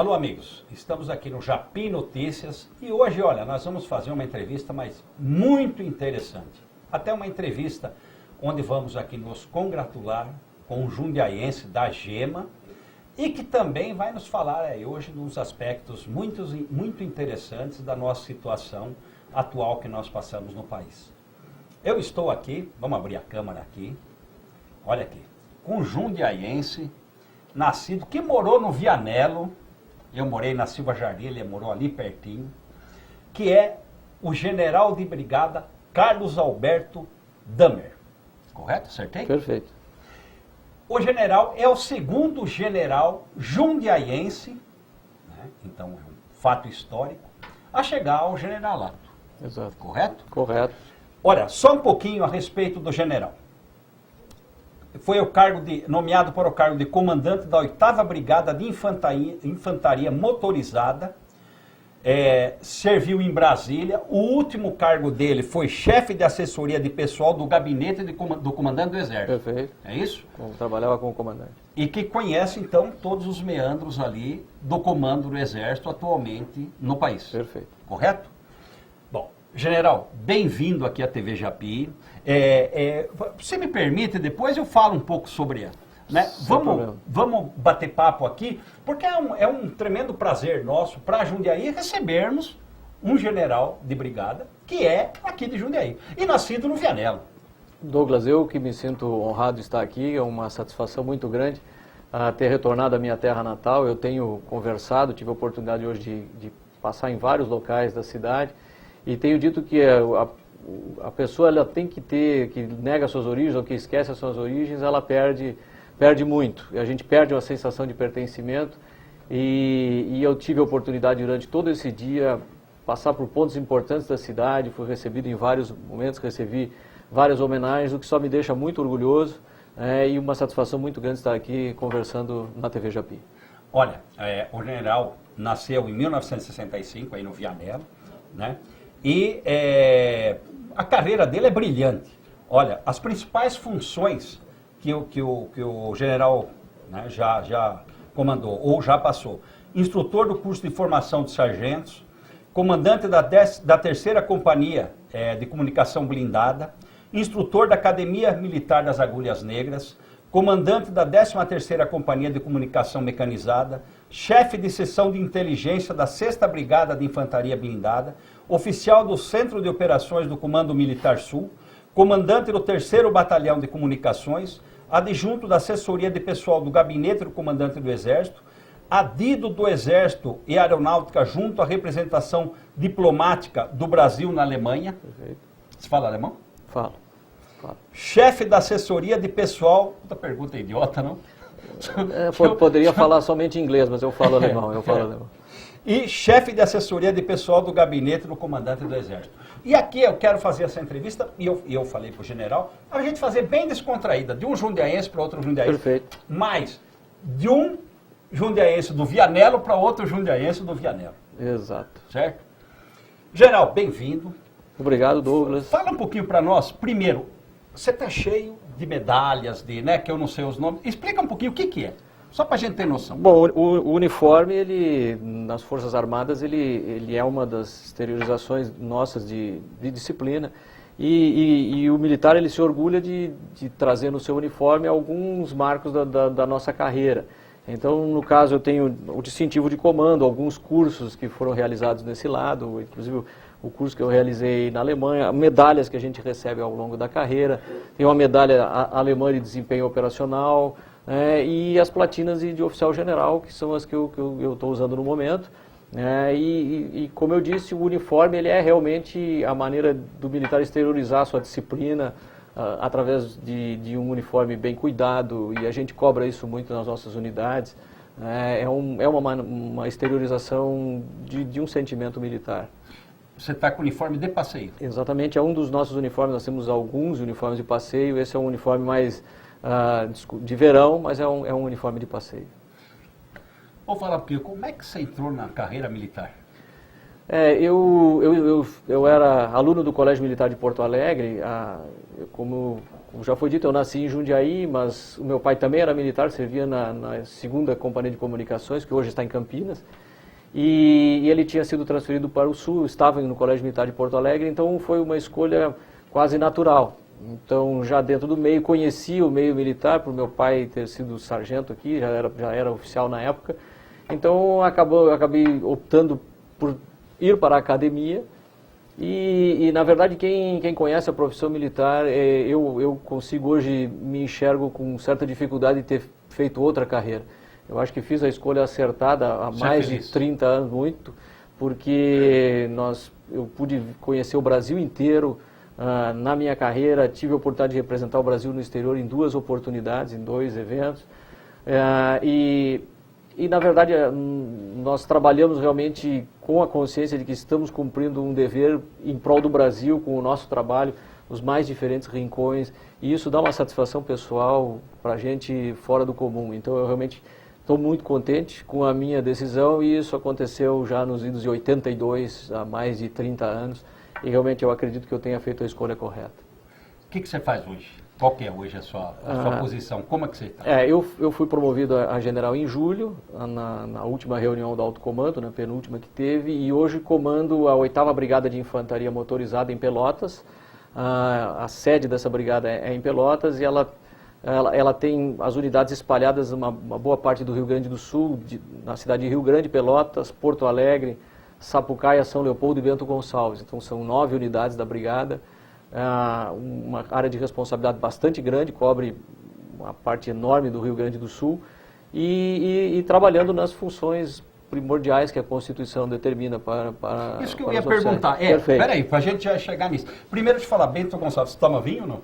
Alô, amigos, estamos aqui no Japim Notícias e hoje, olha, nós vamos fazer uma entrevista, mas muito interessante. Até uma entrevista onde vamos aqui nos congratular com um jundiaiense da Gema e que também vai nos falar aí hoje dos aspectos muito interessantes da nossa situação atual que nós passamos no país. Eu estou aqui, vamos abrir a câmera aqui, olha aqui, com um jundiaiense nascido, que morou no Vianello. Eu morei na Silva Jardim, ele morou ali pertinho, que é o general de brigada Carlos Alberto Damer. Correto? Acertei? Perfeito. O general é o segundo general jundiaiense, né? Então é um fato histórico, a chegar ao generalato. Exato. Correto? Correto. Olha, só um pouquinho a respeito do general. Foi nomeado para o cargo de comandante da 8ª Brigada de Infantaria Motorizada, serviu em Brasília. O último cargo dele foi chefe de assessoria de pessoal do gabinete do comandante do Exército. Perfeito. É isso? Trabalhava com o comandante. E que conhece, então, todos os meandros ali do comando do Exército atualmente no país. Perfeito. Correto? Bom, general, bem-vindo aqui à TV Japim. Você me permite, depois eu falo um pouco sobre ela. Né? Vamos bater papo aqui, porque é um tremendo prazer nosso para Jundiaí recebermos um general de brigada que é aqui de Jundiaí e nascido no Vianello. Douglas, eu que me sinto honrado de estar aqui, é uma satisfação muito grande ter retornado à minha terra natal. Eu tenho conversado, tive a oportunidade hoje de passar em vários locais da cidade e tenho dito que a pessoa ela tem que que nega suas origens ou que esquece as suas origens, ela perde muito. A gente perde uma sensação de pertencimento e eu tive a oportunidade durante todo esse dia passar por pontos importantes da cidade, fui recebido em vários momentos, recebi várias homenagens, o que só me deixa muito orgulhoso e uma satisfação muito grande estar aqui conversando na TV Japim. Olha, o general nasceu em 1965 aí no Vianello, né? E a carreira dele é brilhante. Olha, as principais funções que o general, né, já comandou ou já passou: instrutor do curso de formação de sargentos, comandante da 3ª Companhia de Comunicação Blindada, instrutor da Academia Militar das Agulhas Negras, comandante da 13ª Companhia de Comunicação Mecanizada, chefe de seção de inteligência da 6ª Brigada de Infantaria Blindada, oficial do Centro de Operações do Comando Militar Sul, comandante do 3º Batalhão de Comunicações, adjunto da assessoria de pessoal do Gabinete do Comandante do Exército, adido do Exército e Aeronáutica junto à representação diplomática do Brasil na Alemanha. Perfeito. Você fala alemão? Falo. Chefe da assessoria de pessoal... Puta pergunta idiota, não? Poderia falar somente inglês, mas eu falo alemão, E chefe de assessoria de pessoal do gabinete do comandante do Exército. E aqui eu quero fazer essa entrevista, e eu falei para o general, a gente fazer bem descontraída, de um jundiaense para outro jundiaense. Perfeito. Mas de um jundiaense do Vianello para outro jundiaense do Vianello. Exato. Certo? General, bem-vindo. Obrigado, Douglas. Fala um pouquinho para nós, primeiro, você está cheio de medalhas, que eu não sei os nomes. Explica um pouquinho o que é, só para a gente ter noção. Bom, o uniforme, nas Forças Armadas, ele é uma das exteriorizações nossas de disciplina. E o militar, ele se orgulha de trazer no seu uniforme alguns marcos da nossa carreira. Então, no caso, eu tenho o distintivo de comando, alguns cursos que foram realizados nesse lado, inclusive o curso que eu realizei na Alemanha, medalhas que a gente recebe ao longo da carreira, tem uma medalha alemã de desempenho operacional, e as platinas de oficial general, que são as que eu estou usando no momento. E como eu disse, o uniforme ele é realmente a maneira do militar exteriorizar a sua disciplina através de um uniforme bem cuidado, e a gente cobra isso muito nas nossas unidades. É uma exteriorização de um sentimento militar. Você está com uniforme de passeio? Exatamente, é um dos nossos uniformes. Nós temos alguns uniformes de passeio. Esse é um uniforme mais de verão, mas é um uniforme de passeio. Vou falar para você, como é que você entrou na carreira militar? Eu era aluno do Colégio Militar de Porto Alegre. Como já foi dito, eu nasci em Jundiaí, mas o meu pai também era militar, servia na 2ª Companhia de Comunicações, que hoje está em Campinas. E ele tinha sido transferido para o Sul, estava no Colégio Militar de Porto Alegre, então foi uma escolha quase natural. Então, já dentro do meio, conheci o meio militar, por meu pai ter sido sargento aqui, já era oficial na época. Então, eu acabei optando por ir para a academia. E na verdade, quem conhece a profissão militar, eu consigo hoje, me enxergo com certa dificuldade de ter feito outra carreira. Eu acho que fiz a escolha acertada há mais de 30 anos, muito, porque eu pude conhecer o Brasil inteiro na minha carreira, tive a oportunidade de representar o Brasil no exterior em 2 oportunidades, em 2 eventos. E, na verdade, nós trabalhamos realmente com a consciência de que estamos cumprindo um dever em prol do Brasil, com o nosso trabalho, nos mais diferentes rincões, e isso dá uma satisfação pessoal para a gente fora do comum. Então, eu realmente estou muito contente com a minha decisão, e isso aconteceu já nos idos de 82, há mais de 30 anos, e realmente eu acredito que eu tenha feito a escolha correta. O que você faz hoje? Qual que é hoje a sua posição? Como é que você está? Eu fui promovido a general em julho, na última reunião do alto comando, na penúltima que teve, e hoje comando a 8ª Brigada de Infantaria Motorizada em Pelotas. A sede dessa brigada é em Pelotas, e ela tem as unidades espalhadas uma boa parte do Rio Grande do Sul, na cidade de Rio Grande, Pelotas, Porto Alegre, Sapucaia, São Leopoldo e Bento Gonçalves. Então são 9 unidades da brigada. Uma área de responsabilidade bastante grande, cobre uma parte enorme do Rio Grande do Sul, e trabalhando nas funções primordiais que a Constituição determina para isso que eu para ia os oficiais. perguntar. Peraí, para a gente já chegar nisso. Primeiro de falar, Bento Gonçalves, você toma vinho ou não?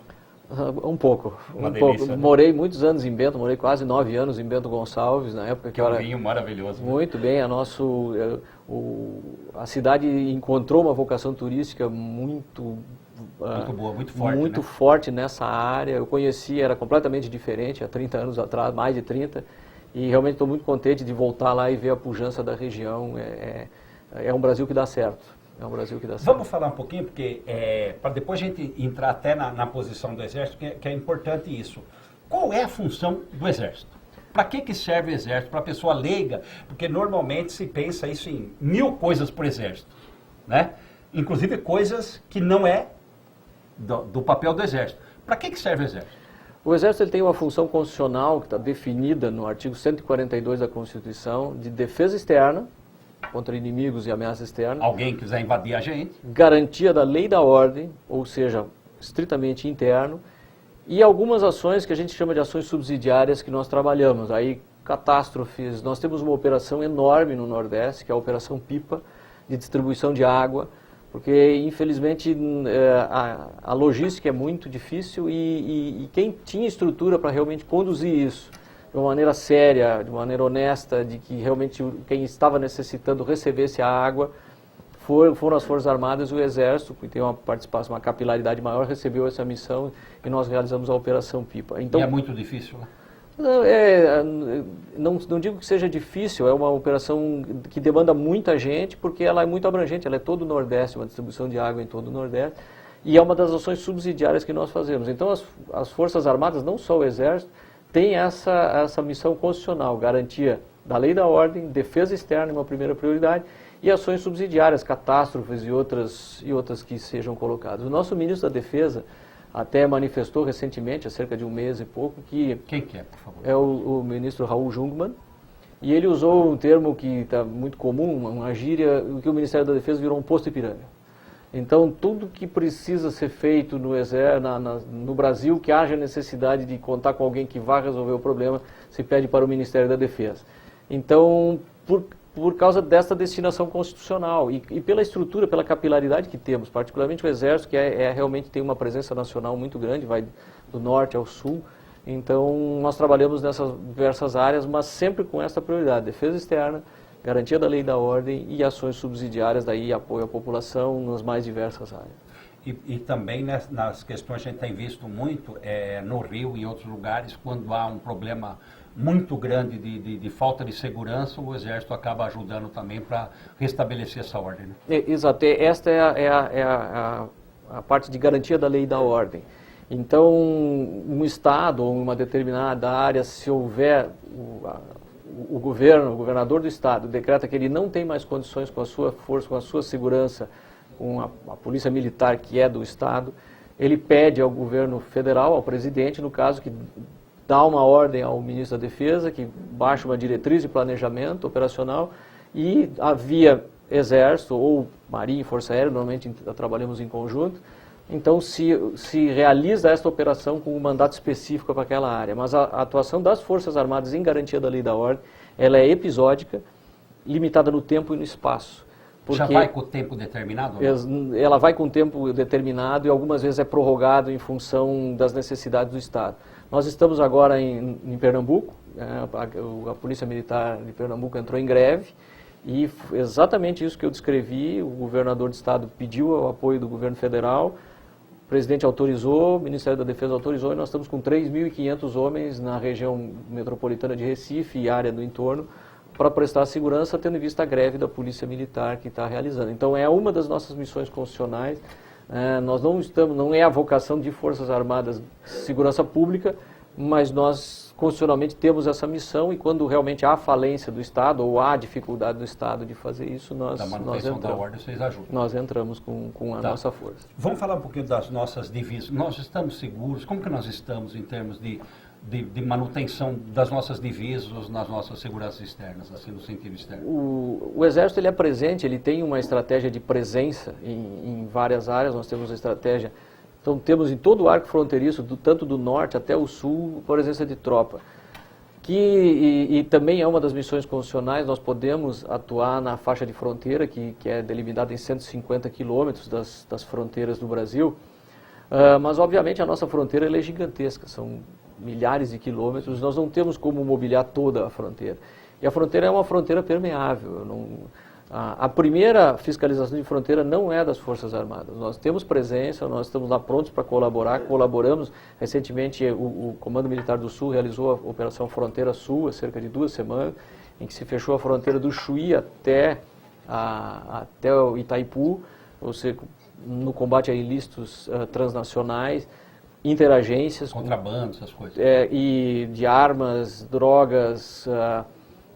Um pouco. Delícia, né? Morei muitos anos em Bento, morei quase 9 anos em Bento Gonçalves, na época que é um vinho maravilhoso. Muito bem, a cidade encontrou uma vocação turística muito boa, muito forte. Muito forte nessa área. Eu conheci, era completamente diferente há 30 anos atrás, mais de 30, e realmente estou muito contente de voltar lá e ver a pujança da região. É um Brasil que dá certo. É um Brasil que dá certo. Vamos falar um pouquinho, porque para depois a gente entrar até na posição do Exército, que é importante isso. Qual é a função do Exército? Para que serve o Exército? Para a pessoa leiga? Porque normalmente se pensa isso em 1000 coisas por Exército, né? Inclusive coisas que não é do papel do Exército. Para que serve o Exército? O Exército ele tem uma função constitucional que está definida no artigo 142 da Constituição, de defesa externa contra inimigos e ameaças externas. Alguém quiser invadir a gente. Garantia da lei e da ordem, ou seja, estritamente interno, e algumas ações que a gente chama de ações subsidiárias que nós trabalhamos. Aí, catástrofes, nós temos uma operação enorme no Nordeste, que é a Operação Pipa, de distribuição de água, porque, infelizmente, a logística é muito difícil, e quem tinha estrutura para realmente conduzir isso de uma maneira séria, de uma maneira honesta, de que realmente quem estava necessitando recebesse a água, foram as Forças Armadas e o Exército, que tem uma participação, uma capilaridade maior, recebeu essa missão, e nós realizamos a Operação Pipa. Então, e é muito difícil, né? Não digo que seja difícil, é uma operação que demanda muita gente, porque ela é muito abrangente, ela é todo o Nordeste, uma distribuição de água em todo o Nordeste, e é uma das ações subsidiárias que nós fazemos. Então, as Forças Armadas, não só o Exército, tem essa missão constitucional, garantia da lei e da ordem, defesa externa é uma primeira prioridade, e ações subsidiárias, catástrofes e outras que sejam colocadas. O nosso ministro da Defesa até manifestou recentemente, há cerca de um mês e pouco, que... Quem que é, por favor? É o ministro Raul Jungmann, e ele usou um termo que está muito comum, uma gíria, que o Ministério da Defesa virou um posto Ipiranga. Então, tudo que precisa ser feito no Brasil, que haja necessidade de contar com alguém que vá resolver o problema, se pede para o Ministério da Defesa. Então, por causa dessa destinação constitucional e pela estrutura, pela capilaridade que temos, particularmente o Exército, que realmente tem uma presença nacional muito grande, vai do norte ao sul. Então, nós trabalhamos nessas diversas áreas, mas sempre com essa prioridade, defesa externa, garantia da lei e da ordem e ações subsidiárias, daí apoio à população nas mais diversas áreas. E também nas questões que a gente tem visto muito no Rio e em outros lugares, quando há um problema muito grande de falta de segurança, o Exército acaba ajudando também para restabelecer essa ordem. Né? Exato, esta é a parte de garantia da lei e da ordem. Então, um Estado ou uma determinada área, se houver o governador do Estado decreta que ele não tem mais condições com a sua força, com a sua segurança, com a polícia militar que é do Estado, ele pede ao governo federal, ao presidente, no caso, que dá uma ordem ao ministro da Defesa, que baixa uma diretriz de planejamento operacional e via Exército ou Marinha e Força Aérea, normalmente trabalhamos em conjunto, então se realiza esta operação com um mandato específico para aquela área. Mas a atuação das Forças Armadas em garantia da lei e da ordem, ela é episódica, limitada no tempo e no espaço. Já vai com o tempo determinado? Ela vai com o tempo determinado e algumas vezes é prorrogado em função das necessidades do Estado. Nós estamos agora em Pernambuco, a Polícia Militar de Pernambuco entrou em greve e exatamente isso que eu descrevi, o governador do Estado pediu o apoio do governo federal, o presidente autorizou, o Ministério da Defesa autorizou e nós estamos com 3.500 homens na região metropolitana de Recife e área do entorno para prestar segurança, tendo em vista a greve da Polícia Militar que está realizando. Então é uma das nossas missões constitucionais. Nós não é a vocação de Forças Armadas de Segurança Pública, mas nós constitucionalmente temos essa missão e quando realmente há falência do Estado ou há dificuldade do Estado de fazer isso, nós entramos. Da ordem, vocês ajudam. Nós entramos com a nossa força. Vamos falar um pouquinho das nossas divisas. Nós estamos seguros? Como que nós estamos em termos de manutenção das nossas divisas, nas nossas seguranças externas, assim, no sentido externo? O Exército ele é presente, ele tem uma estratégia de presença em várias áreas, nós temos a estratégia, então temos em todo o arco fronteiriço, tanto do norte até o sul, presença de tropa. E também é uma das missões constitucionais, nós podemos atuar na faixa de fronteira, que é delimitada em 150 quilômetros das fronteiras do Brasil, mas obviamente a nossa fronteira ela é gigantesca, são milhares de quilômetros, nós não temos como mobiliar toda a fronteira. E a fronteira é uma fronteira permeável. A primeira fiscalização de fronteira não é das Forças Armadas. Nós temos presença, nós estamos lá prontos para colaborar, colaboramos. Recentemente o Comando Militar do Sul realizou a Operação Fronteira Sul, há cerca de 2 semanas, em que se fechou a fronteira do Chuí até o Itaipu, ou seja, no combate a ilícitos transnacionais, interagências. Contrabando, essas coisas. E de armas, drogas,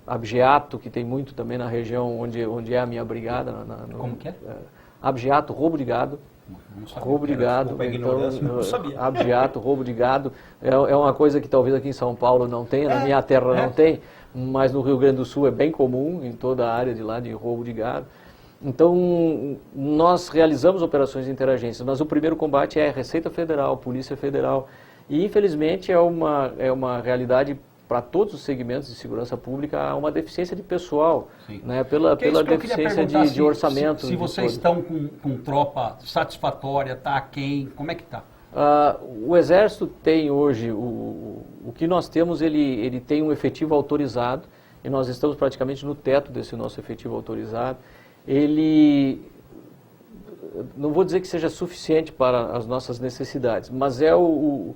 abigeato, que tem muito também na região onde é a minha brigada. Como que é? Abigeato, roubo de gado. Não sabia, roubo de gado. Então, não sabia. Abigeato, roubo de gado. É uma coisa que talvez aqui em São Paulo não tenha, na minha terra não tem, mas no Rio Grande do Sul é bem comum, em toda a área de lá, de roubo de gado. Então, nós realizamos operações de interagência, mas o primeiro combate é Receita Federal, Polícia Federal, e infelizmente é uma realidade para todos os segmentos de segurança pública, há uma deficiência de pessoal, né, pela deficiência de orçamento. Se vocês estão com tropa satisfatória, está aquém, como é que está? O Exército tem hoje, o que nós temos, ele tem um efetivo autorizado, e nós estamos praticamente no teto desse nosso efetivo autorizado. Ele, não vou dizer que seja suficiente para as nossas necessidades, mas o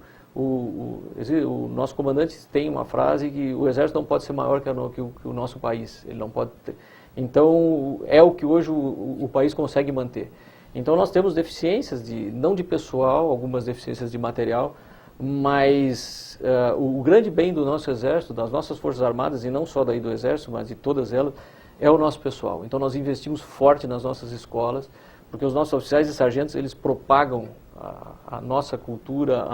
nosso comandante tem uma frase que o Exército não pode ser maior que o nosso país, ele não pode ter. Então, é o que hoje o país consegue manter. Então, nós temos deficiências, não de pessoal, algumas deficiências de material, mas o grande bem do nosso Exército, das nossas Forças Armadas, e não só daí do Exército, mas de todas elas, é o nosso pessoal. Então nós investimos forte nas nossas escolas, porque os nossos oficiais e sargentos, eles propagam a nossa cultura,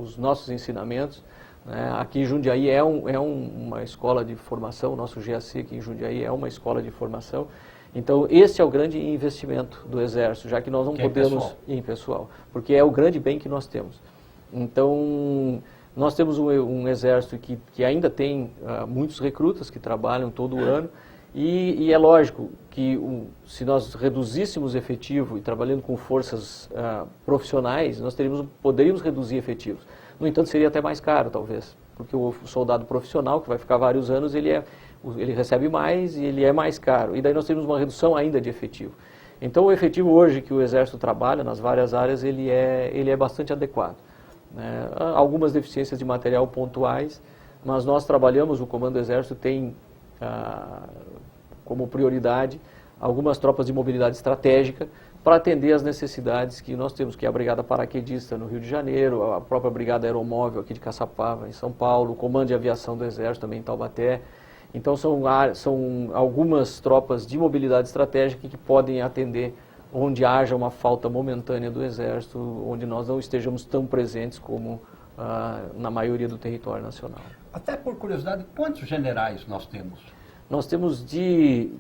os nossos ensinamentos. Né? Aqui em Jundiaí é uma escola de formação, o nosso GAC aqui em Jundiaí é uma escola de formação. Então esse é o grande investimento do Exército, já que nós não podemos ir em pessoal, porque é o grande bem que nós temos. Então nós temos um Exército que ainda tem muitos recrutas que trabalham todo ano, e é lógico que se nós reduzíssemos efetivo e trabalhando com forças profissionais, nós poderíamos reduzir efetivos. No entanto, seria até mais caro, talvez, porque o soldado profissional, que vai ficar vários anos, ele recebe mais e ele é mais caro. E daí nós temos uma redução ainda de efetivo. Então, o efetivo hoje que o Exército trabalha nas várias áreas, ele é bastante adequado. Né? Algumas deficiências de material pontuais, mas nós trabalhamos, o Comando do Exército tem como prioridade algumas tropas de mobilidade estratégica para atender às necessidades que nós temos, que é a Brigada Paraquedista no Rio de Janeiro, a própria Brigada Aeromóvel aqui de Caçapava, em São Paulo, o Comando de Aviação do Exército também em Taubaté. Então são algumas tropas de mobilidade estratégica que podem atender onde haja uma falta momentânea do Exército, onde nós não estejamos tão presentes como na maioria do território nacional. Até por curiosidade, quantos generais nós temos? Nós temos de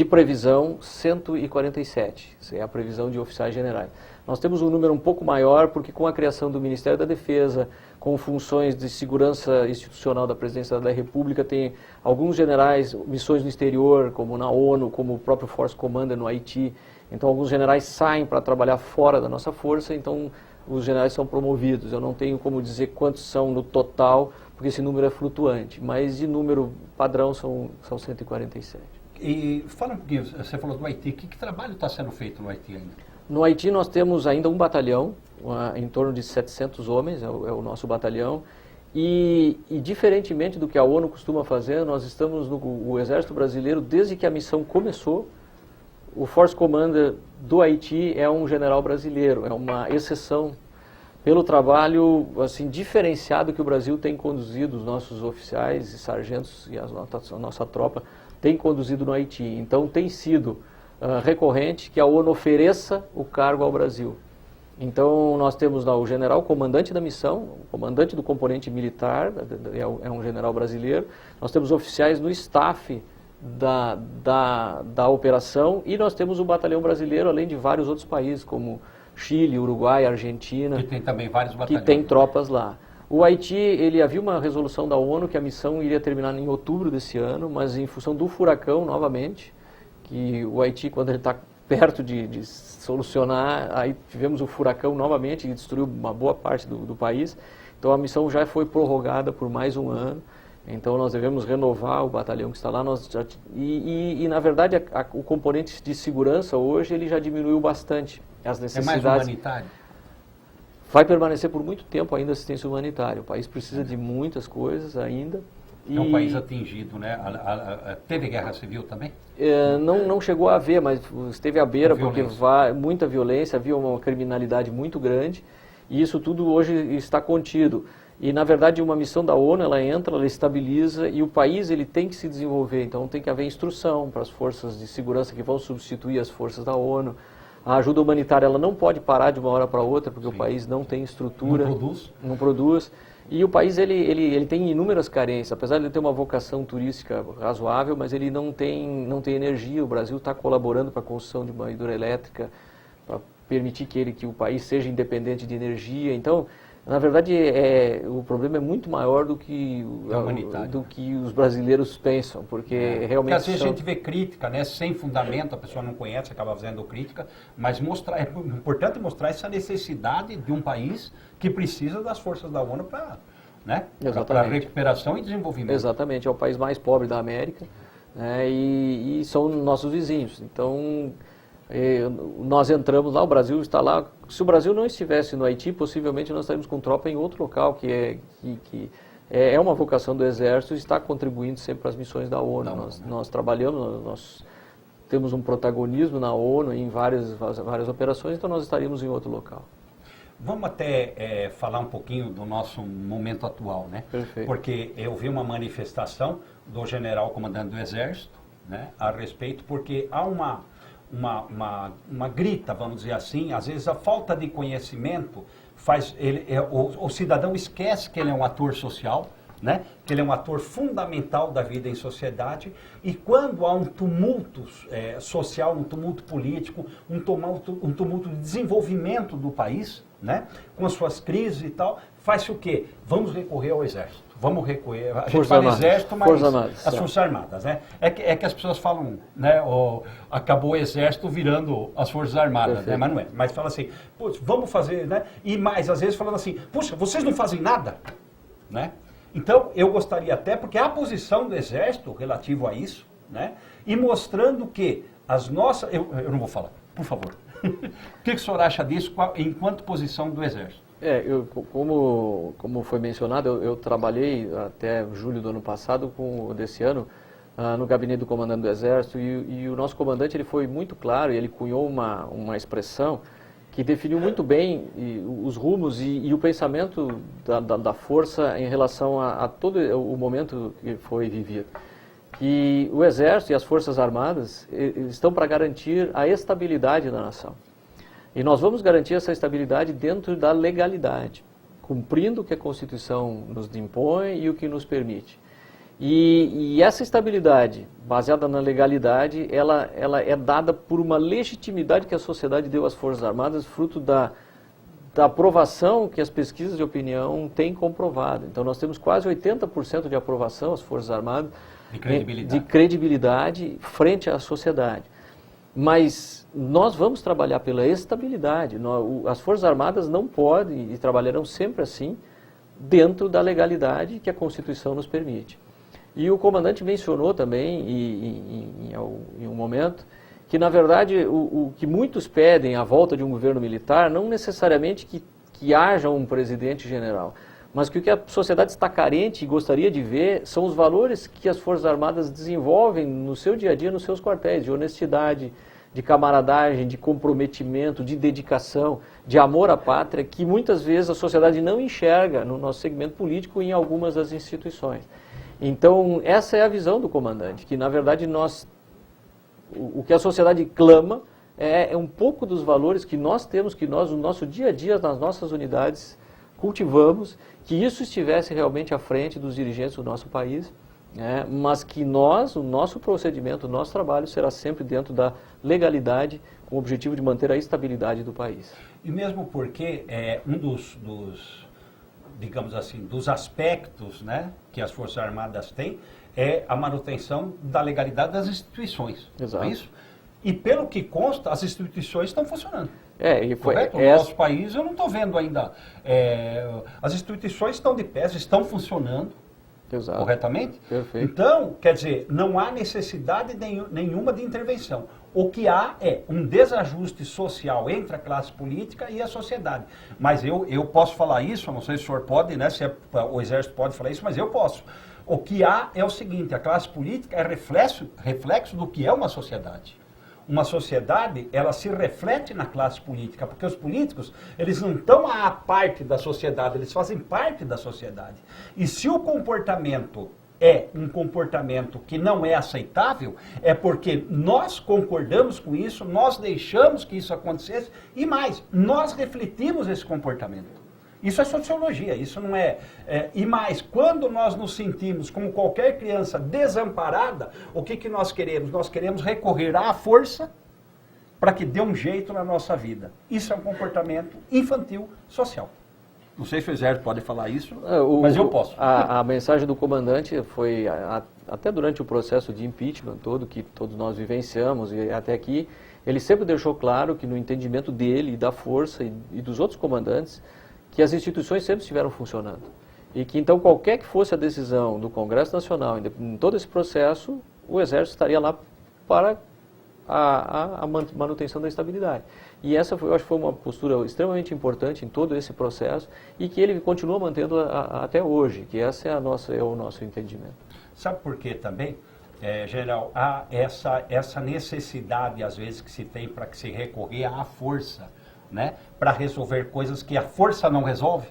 previsão 147, isso é a previsão de oficiais generais. Nós temos um número um pouco maior porque com a criação do Ministério da Defesa, com funções de segurança institucional da Presidência da República, tem alguns generais, missões no exterior, como na ONU, como o próprio Force Commander no Haiti. Então alguns generais saem para trabalhar fora da nossa força, então os generais são promovidos. Eu não tenho como dizer quantos são no total, porque esse número é flutuante, mas de número padrão são 147. E fala um pouquinho, você falou do Haiti, que trabalho está sendo feito no Haiti ainda? No Haiti nós temos ainda um batalhão, em torno de 700 homens, é o nosso batalhão, e diferentemente do que a ONU costuma fazer, nós estamos o Exército Brasileiro, desde que a missão começou, o Force Commander do Haiti é um general brasileiro, é uma exceção pelo trabalho assim, diferenciado que o Brasil tem conduzido, os nossos oficiais e sargentos e a nossa tropa tem conduzido no Haiti. Então tem sido recorrente que a ONU ofereça o cargo ao Brasil. Então nós temos lá o general comandante da missão, o comandante do componente militar, é um general brasileiro, nós temos oficiais no staff da operação e nós temos o batalhão brasileiro, além de vários outros países, como Chile, Uruguai, Argentina, que tem também vários batalhões, que tem tropas lá. O Haiti, havia uma resolução da ONU que a missão iria terminar em outubro desse ano, mas em função do furacão, novamente, que o Haiti, quando ele está perto de solucionar, aí tivemos o furacão novamente, que destruiu uma boa parte do país, então a missão já foi prorrogada por mais um ano, então nós devemos renovar o batalhão que está lá, na verdade o componente de segurança hoje ele já diminuiu bastante as necessidades. É mais humanitário? Vai permanecer por muito tempo ainda a assistência humanitária. O país precisa de muitas coisas ainda. É um país atingido, né? Teve guerra civil também? Não chegou a haver, mas esteve à beira, porque muita violência, havia uma criminalidade muito grande, e isso tudo hoje está contido. E, na verdade, uma missão da ONU, ela entra, ela estabiliza, e o país ele tem que se desenvolver. Então, tem que haver instrução para as forças de segurança que vão substituir as forças da ONU. A ajuda humanitária ela não pode parar de uma hora para outra, porque Sim. O país não tem estrutura. Não produz. E o país ele tem inúmeras carências, apesar de ele ter uma vocação turística razoável, mas ele não tem energia. O Brasil está colaborando para a construção de uma hidroelétrica, para permitir que o país seja independente de energia. Então, na verdade, o problema é muito maior do que os brasileiros pensam, porque realmente... Porque às vezes a gente vê crítica, né, sem fundamento, a pessoa não conhece, acaba fazendo crítica, mas é importante mostrar essa necessidade de um país que precisa das forças da ONU para recuperação e desenvolvimento. Exatamente, é o país mais pobre da América, né, e são nossos vizinhos. Então... nós entramos lá, o Brasil está lá. Se o Brasil não estivesse no Haiti, possivelmente nós estaríamos com tropa em outro local, que é uma vocação do Exército e está contribuindo sempre para as missões da ONU. Nós trabalhamos, nós temos um protagonismo na ONU em várias operações, então nós estaríamos em outro local. Vamos até falar um pouquinho do nosso momento atual, né? Perfeito. Porque eu vi uma manifestação do general comandante do Exército, né, a respeito, porque há uma grita, vamos dizer assim, às vezes a falta de conhecimento faz o cidadão esquece que ele é um ator social, né? Que ele é um ator fundamental da vida em sociedade, e quando há um tumulto social, um tumulto político, um tumulto de desenvolvimento do país, né? Com as suas crises e tal, faz-se o quê? Vamos recorrer ao Exército. Vamos recorrer, a gente fala Exército, mas as Forças Armadas, né? É que as pessoas falam, né? Acabou o Exército virando as Forças Armadas, né? Mas não é. Mas fala assim, vamos fazer, né? E mais, às vezes, falando assim, puxa, vocês não fazem nada, né? Então, eu gostaria até, porque há a posição do Exército relativo a isso, né? E mostrando que as nossas... Eu não vou falar, por favor. O que o senhor acha disso enquanto posição do Exército? Como foi mencionado, eu trabalhei até julho do ano passado, desse ano, no gabinete do comandante do Exército, e o nosso comandante ele foi muito claro, e ele cunhou uma expressão que definiu muito bem os rumos e o pensamento da força em relação a todo o momento que foi vivido. Que o Exército e as Forças Armadas estão para garantir a estabilidade da nação. E nós vamos garantir essa estabilidade dentro da legalidade, cumprindo o que a Constituição nos impõe e o que nos permite. E essa estabilidade, baseada na legalidade, ela é dada por uma legitimidade que a sociedade deu às Forças Armadas, fruto da aprovação que as pesquisas de opinião têm comprovado. Então nós temos quase 80% de aprovação às Forças Armadas, de credibilidade frente à sociedade. Mas nós vamos trabalhar pela estabilidade. As Forças Armadas não podem e trabalharão sempre assim, dentro da legalidade que a Constituição nos permite. E o comandante mencionou também, em um momento, que na verdade o que muitos pedem à volta de um governo militar, não necessariamente que haja um presidente general, mas que o que a sociedade está carente e gostaria de ver são os valores que as Forças Armadas desenvolvem no seu dia a dia, nos seus quartéis, de honestidade, de camaradagem, de comprometimento, de dedicação, de amor à pátria, que muitas vezes a sociedade não enxerga no nosso segmento político e em algumas das instituições. Então, essa é a visão do comandante, que na verdade o que a sociedade clama é um pouco dos valores que nós temos, que nós no nosso dia a dia, nas nossas unidades, cultivamos, que isso estivesse realmente à frente dos dirigentes do nosso país, mas que o nosso procedimento, o nosso trabalho será sempre dentro da legalidade, com o objetivo de manter a estabilidade do país. E mesmo porque um digamos assim, dos aspectos, né, que as Forças Armadas têm é a manutenção da legalidade das instituições. Exato. Não é isso? E pelo que consta, as instituições estão funcionando. Correto? No nosso país eu não estou vendo ainda. As instituições estão de pé, estão funcionando. Exato. Corretamente? Perfeito. Então, quer dizer, não há necessidade nenhuma de intervenção. O que há é um desajuste social entre a classe política e a sociedade. Mas eu posso falar isso, não sei se o senhor pode, né, se o Exército pode falar isso, mas eu posso. O que há é o seguinte, a classe política é reflexo do que é uma sociedade. Uma sociedade, ela se reflete na classe política, porque os políticos, eles não estão à parte da sociedade, eles fazem parte da sociedade. E se o comportamento é um comportamento que não é aceitável, é porque nós concordamos com isso, nós deixamos que isso acontecesse, e mais, nós refletimos esse comportamento. Isso é sociologia, isso não é... E mais, quando nós nos sentimos como qualquer criança desamparada, o que nós queremos? Nós queremos recorrer à força para que dê um jeito na nossa vida. Isso é um comportamento infantil social. Não sei se o Exército pode falar isso, mas eu posso. A mensagem do comandante foi, até durante o processo de impeachment todo, que todos nós vivenciamos e até aqui, ele sempre deixou claro que no entendimento dele e da força e dos outros comandantes, que as instituições sempre estiveram funcionando. E que então qualquer que fosse a decisão do Congresso Nacional, em todo esse processo, o Exército estaria lá para a manutenção da estabilidade. E essa eu acho que foi uma postura extremamente importante em todo esse processo e que ele continua mantendo até hoje, que essa é o nosso entendimento. Sabe por quê também? General, há essa necessidade às vezes que se tem para que se recorrer à força, né, para resolver coisas que a força não resolve,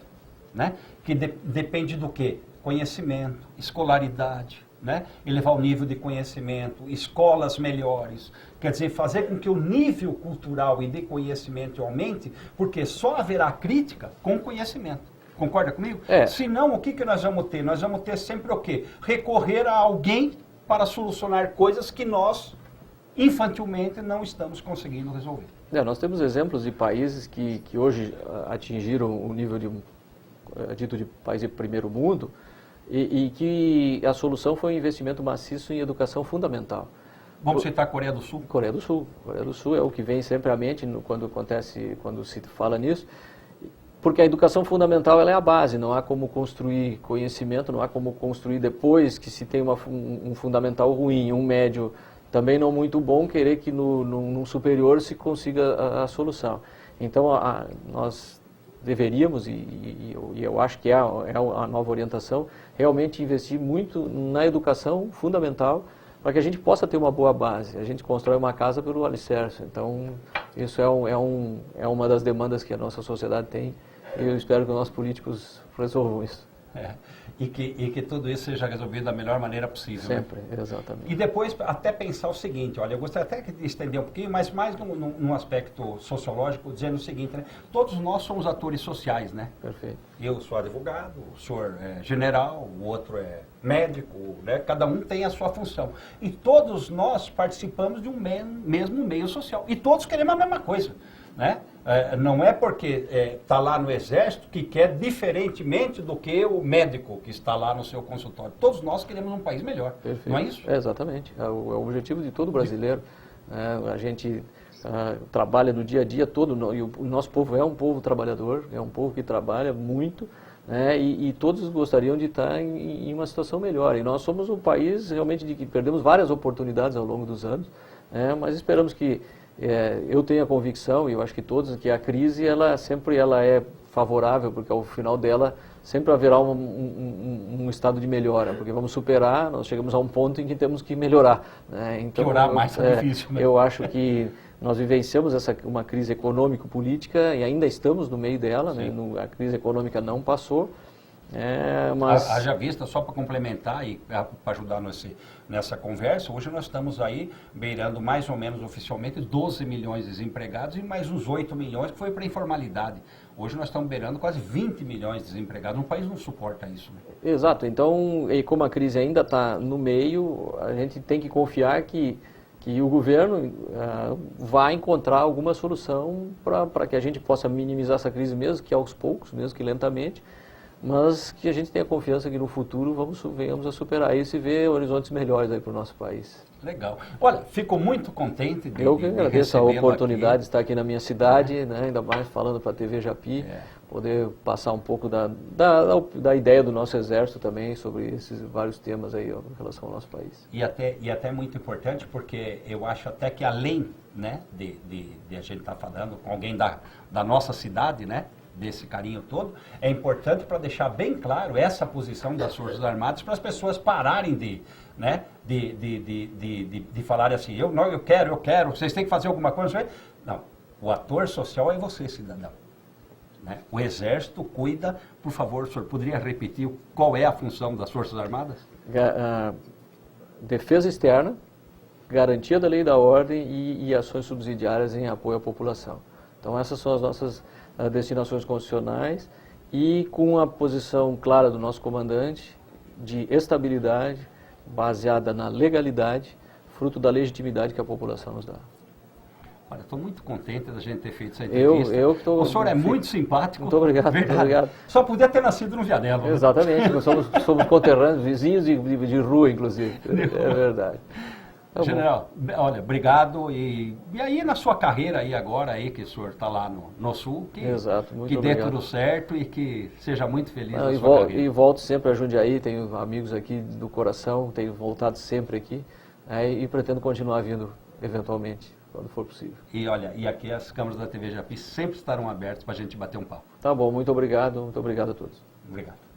né, que depende do quê? Conhecimento, escolaridade, né, elevar o nível de conhecimento, escolas melhores, quer dizer, fazer com que o nível cultural e de conhecimento aumente, porque só haverá crítica com conhecimento. Concorda comigo? Senão, o que nós vamos ter? Nós vamos ter sempre o quê? Recorrer a alguém para solucionar coisas que nós, infantilmente, não estamos conseguindo resolver. Nós temos exemplos de países que hoje atingiram o nível dito de país de primeiro mundo e que a solução foi um investimento maciço em educação fundamental. Vamos citar a Coreia do Sul? Coreia do Sul é o que vem sempre à mente quando se fala nisso, porque a educação fundamental ela é a base, não há como construir conhecimento, não há como construir depois que se tem um fundamental ruim, um médio também não muito bom, querer que no superior se consiga a solução. Então, nós deveríamos, e eu acho que é a nova orientação, realmente investir muito na educação fundamental, para que a gente possa ter uma boa base. A gente constrói uma casa pelo alicerce. Então, isso é uma das demandas que a nossa sociedade tem, e eu espero que os nossos políticos resolvam isso. E que tudo isso seja resolvido da melhor maneira possível. Sempre, né? exatamente. E depois até pensar o seguinte, olha, eu gostaria até de estender um pouquinho, mas mais num aspecto sociológico, dizendo o seguinte, né? Todos nós somos atores sociais, né? Perfeito. Eu sou advogado, o senhor é general, o outro é médico, né? Cada um tem a sua função. E todos nós participamos de um mesmo meio social. E todos queremos a mesma coisa, né? Não é porque está lá no Exército que quer diferentemente do que o médico que está lá no seu consultório. Todos nós queremos um país melhor. Perfeito. Não é isso? Exatamente. É o objetivo de todo brasileiro. A gente trabalha no dia a dia todo, e o nosso povo é um povo trabalhador, é um povo que trabalha muito, né, e todos gostariam de estar em uma situação melhor. E nós somos um país realmente de que perdemos várias oportunidades ao longo dos anos, mas esperamos que eu tenho a convicção, e eu acho que todos, que a crise ela sempre é favorável, porque ao final dela sempre haverá um estado de melhora, porque vamos superar, nós chegamos a um ponto em que temos que melhorar. Né? Então, piorar mais é difícil. Né? Eu acho que nós vivenciamos uma crise econômico-política e ainda estamos no meio dela, né? A crise econômica não passou. Mas... Haja vista, só para complementar e para ajudar nessa conversa, hoje nós estamos aí beirando mais ou menos oficialmente 12 milhões de desempregados e mais uns 8 milhões que foi para a informalidade. Hoje nós estamos beirando quase 20 milhões de desempregados. Um país não suporta isso. Né? Exato. Então, e como a crise ainda está no meio, a gente tem que confiar que o governo vai encontrar alguma solução para que a gente possa minimizar essa crise, mesmo que aos poucos, mesmo que lentamente, mas que a gente tenha confiança que no futuro venhamos a superar isso e ver horizontes melhores aí para o nosso país. Legal. Olha, fico muito contente de Eu que agradeço a oportunidade aqui. de estar aqui na minha cidade, né, ainda mais falando para a TV Japi, poder passar um pouco da ideia do nosso Exército também sobre esses vários temas aí em relação ao nosso país. E até muito importante, porque eu acho até que além, né, de a gente estar falando com alguém da nossa cidade, né, desse carinho todo, é importante para deixar bem claro essa posição das Forças Armadas para as pessoas pararem de falar assim, eu quero, vocês têm que fazer alguma coisa. Não, o ator social é você, cidadão. Né? O Exército cuida, por favor, o senhor poderia repetir qual é a função das Forças Armadas? Defesa externa, garantia da lei e da ordem e ações subsidiárias em apoio à população. Então essas são as nossas destinações constitucionais e com a posição clara do nosso comandante de estabilidade baseada na legalidade, fruto da legitimidade que a população nos dá. Olha, estou muito contente da gente ter feito essa entrevista. O senhor é muito simpático. Muito obrigado, muito obrigado. Só podia ter nascido no Vianello. Exatamente, nós somos conterrâneos, vizinhos de rua, inclusive. É verdade. Tá General, olha, obrigado. E aí na sua carreira aí agora, aí que o senhor está lá no Sul, que dê tudo certo e que seja muito feliz na sua carreira. E volto sempre a Jundiaí, tenho amigos aqui do coração, tenho voltado sempre aqui, e pretendo continuar vindo eventualmente, quando for possível. E olha, e aqui as câmeras da TV Japi sempre estarão abertas para a gente bater um papo. Tá bom, muito obrigado a todos. Obrigado.